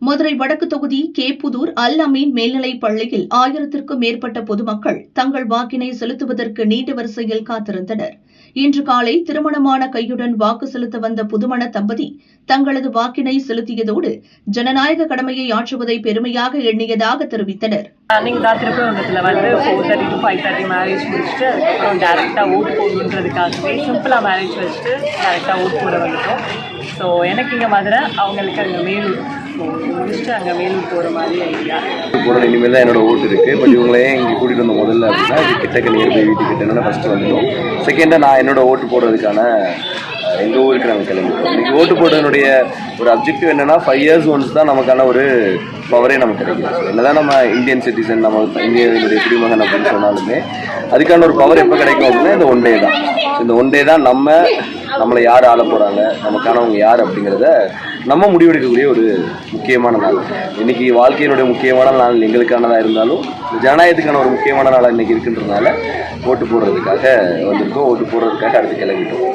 மதுரை வடக்கு தொகுதி கேப்புதூர் அல் அமீன் மேல்நிலைப் பள்ளியில் 1000க்கும் மேற்பட்ட பொதுமக்கள் தங்கள் வாக்கினை செலுத்துவதற்கு நீண்ட வரிசையில் காத்திருந்தனர். இன்று காலை திருமணமான கையுடன் வாக்கு செலுத்த வந்த புதுமண தம்பதி தங்களது வாக்கினை செலுத்தியதோடு ஜனநாயக கடமையை ஆற்றுவதை பெருமையாக எண்ணியதாக தெரிவித்தனர். அன்னைக்கு தான் திருப்பரங்குன்றத்தில் வந்து 4:30 to 5:30 மேரேஜ் முடிச்சுட்டு அப்புறம் டேரெக்டாக ஓட்டு போடணுன்றதுக்காகவே சிம்பிளாக மேரேஜ் வச்சுட்டு டேரெக்டாக ஓட்டு போட வந்துட்டோம். ஸோ எனக்கு இங்கே மதுரை, அவங்களுக்கு அங்கே மேலூர். ஸோ முடிச்சுட்டு அங்கே மேலூர் போகிற மாதிரி ஐடியா போகிற இனிமேல் தான் என்னோட ஓட்டு இருக்குது. பட் இவங்களே இங்கே கூட்டிகிட்டு வந்த முதல்ல அப்படின்னா இது கிட்டக்க நியர்பை வீட்டுக்கிட்டேன்னா ஃபஸ்ட்டு வந்துடும். செகண்டாக நான் என்னோட ஓட்டு போடுறதுக்கான எங்கள் ஊருக்கு நாங்கள் கிளம்பிட்டோம். இன்றைக்கி ஓட்டு போடுறதுனுடைய ஒரு அப்ஜெக்டிவ் என்னென்னா 5 years ஒன்ஸ் தான் நமக்கான ஒரு பவரே நமக்கு கிடைக்கும். என்னதான் நம்ம இந்தியன் சிட்டிசன், நம்ம இந்தியாவினுடைய குடிமகன் அப்படின்னு சொன்னாலுமே அதுக்கான ஒரு பவர் எப்போ கிடைக்கும் அப்படின்னா இந்த ஒன் டே தான். இந்த ஒன் டே தான் நம்மளை யார் ஆள போகிறாங்க, நமக்கானவங்க யார் அப்படிங்கிறத நம்ம முடிவெடுக்கக்கூடிய ஒரு முக்கியமான நாள். இன்றைக்கி வாழ்க்கையினுடைய முக்கியமான நாள் எங்களுக்கானதாக இருந்தாலும் ஜனநாயகத்துக்கான ஒரு முக்கியமான நாளாக இன்றைக்கி இருக்குன்றதுனால ஓட்டு போடுறதுக்காக வந்திருக்கோம். ஓட்டு போடுறதுக்காக அடுத்து கிளம்பிட்டோம்.